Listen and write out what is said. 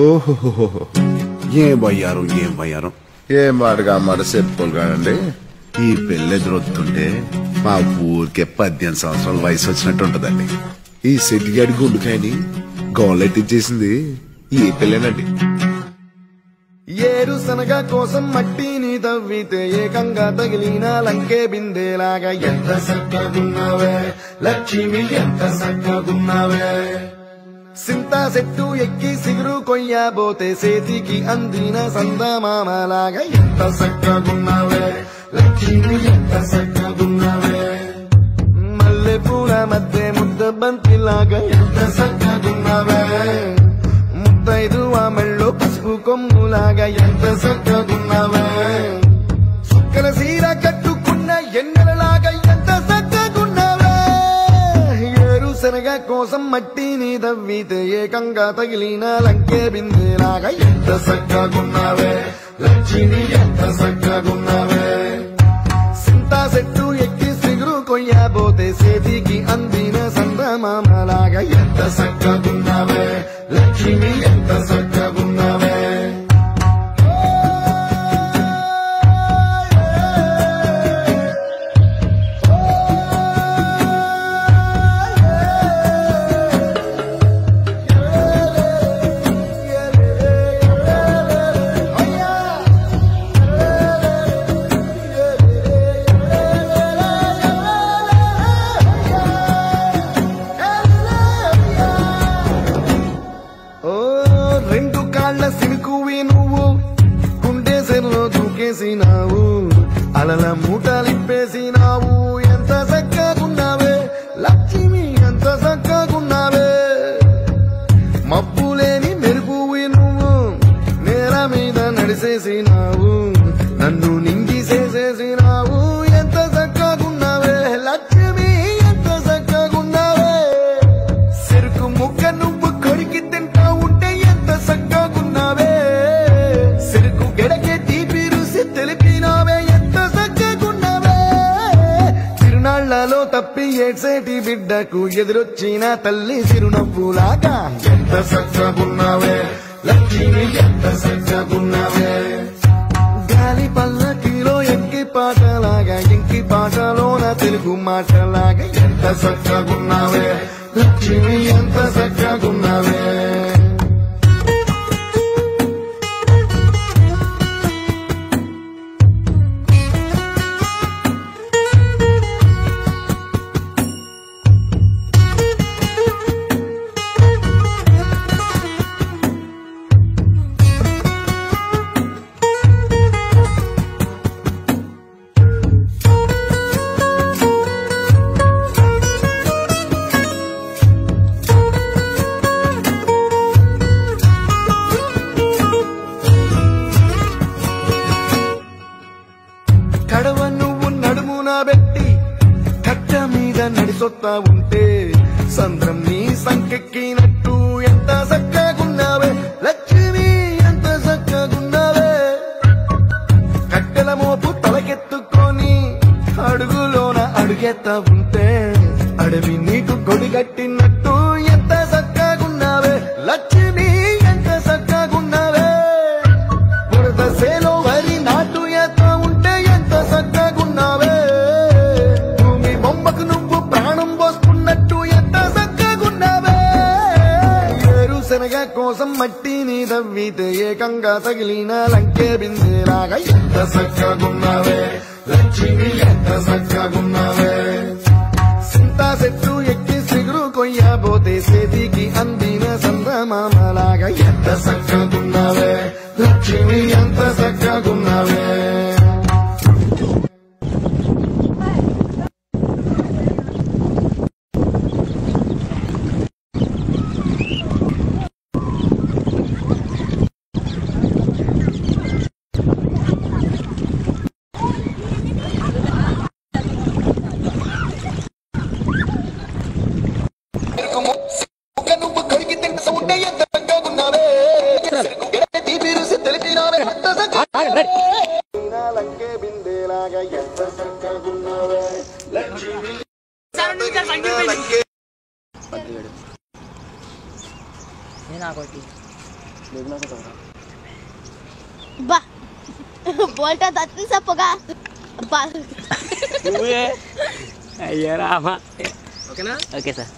ఓహో ఏం బయ్యారు ఏం వాడుగా మాట చెప్పుకోలు కాదండి. ఈ పెళ్లి ఎదురొస్తుంటే మా ఊరికే 18 సంవత్సరాల వయసు వచ్చినట్టు ఉంటదండి. ఈ సెట్టిగాడి గుండుకాయని గోలెట్టించేసింది ఈ పెళ్ళేనండి. ఏరుశనగ కోసం మట్టిని తవ్వితే ఏకంగా తగిలిన లంకే బిందేలాగా ఎంత చక్కగున్నావే లక్ష్మి, ఎంత చక్కగున్నావే. సింతా చెట్టు ఎక్కి సిగురు కొయ్యబోతే చేతికి అందిన సందమామలాగా ఎంత చక్కగున్నావే లక్ష్మి, ఎంత చక్కగున్నావే. మల్లె పూల మధ్య ముద్ద బంతిలాగా ఎంత చక్కగున్నావే. ముద్దైదు మెళ్ళో పసుపు కొమ్ములాగా ఎంత చక్కగున్నావే. సుక్కల సీర కట్టుకున్న ఎన్నెలలాగా ఎంత చక్కగున్నావే. ఏరుశనగ కోసం మట్టిని తవ్వితే ఏకంగా తగిలిన లంకే బిందేలాగా ఎంత చక్కగున్నావే లక్ష్మి, ఎంత చక్కగున్నావే. సింతా చెట్టు ఎక్కి సిగురు కొయ్యబోతే చేతికి అందిన సందమామలాగా ఎంత చక్కగున్నావే లక్ష్మి, ఎంత చక్కగున్నావే. రెండు కాళ్ల సినుకువి నువ్వు గుండె సెల్లో దూకేసినావు, అలల మూటలిప్పేసినావు. ఎంత చక్కగున్నావే లక్ష్మి, ఎంత చక్కగున్నావే. మబ్బులేని మెరుపువి నువ్వు నేల మీద నడిసేసినావు, నన్ను నింగిసేసేసినావు. ఎంత చక్కగున్నావే లక్ష్మి, ఎంత చక్కగున్నావే. చెరుకు ముక్క నువ్వు కొరికి తింటా ఉంటే ఎంత చక్కగున్నావే. చెరుకు గెడకే తీపి రుసి తెలిపినావే, ఎంత చక్కగున్నావే. తిరునాళ్లలో తప్పి ఏడ్సేటి బిడ్డకు ఎదురొచ్చిన తల్లి చిరునవ్వులాగా ఎంత చక్కగున్నావే లక్ష్మి, ఎంత చక్కగున్నావే. గాలి పల్లకిలో ఎంకి పాటలాగా ఎంకి పాటలోన తెలుగు మాటలాగా ఎంత చక్కగున్నావే లక్ష్మి, ఎంత చక్కగున్నావే. కడవ నువ్వు నడుమున పెట్టి కట్ట మీద నడిసొత్తా ఉంటే సంద్రం నీ సంకెక్కినట్టు ఎంత చక్కగున్నావే లక్ష్మి, ఎంత చక్కగున్నావే. కట్టెల మోపు తలకెత్తుకొని అడుగులోన అడుగెత్తా ఉంటే అడవి నీకు కొడిగట్టినట్టు ఎంత చక్కగున్నావే లక్ష్మి, ఎంత చక్కగున్నావే. బురద సేలో వరి నాటు ఎత్తా ఉంటే ఎంత చక్కగున్నావే. భూమి బొమ్మకు నువ్వు ప్రాణం పోసుకున్నట్టు ఎంత చక్కగున్నావే. ఏరుశనగ కోసం మట్టిని తవ్వితే ఏకంగా తగిలిన లంకే బిందేలాగా ఎంత చక్కగున్నావే లక్ష్మి, ఎంత చక్కగున్నావే. సింతా చెట్టు ఎక్కి సిగురు కొయ్యబోతే చేతికి అందిన సందమామలాగా ఎంత చక్కగున్నావే లక్ష్మి, ఎంత చక్కగున్నావే. నువ్వు కొరికి తింటా ఉంటే ఎంత చక్కగున్నావే. తీపి రుసి తెలిపినావే, ఎంత చక్కగున్నావే. లంకే బిందేలాగా ఎంత చక్కగున్నావే లక్ష్మి. నేను బా బోల్టా దత్తు సప్పగా బా అయ్యో రామా ఓకేనా ఓకే సార్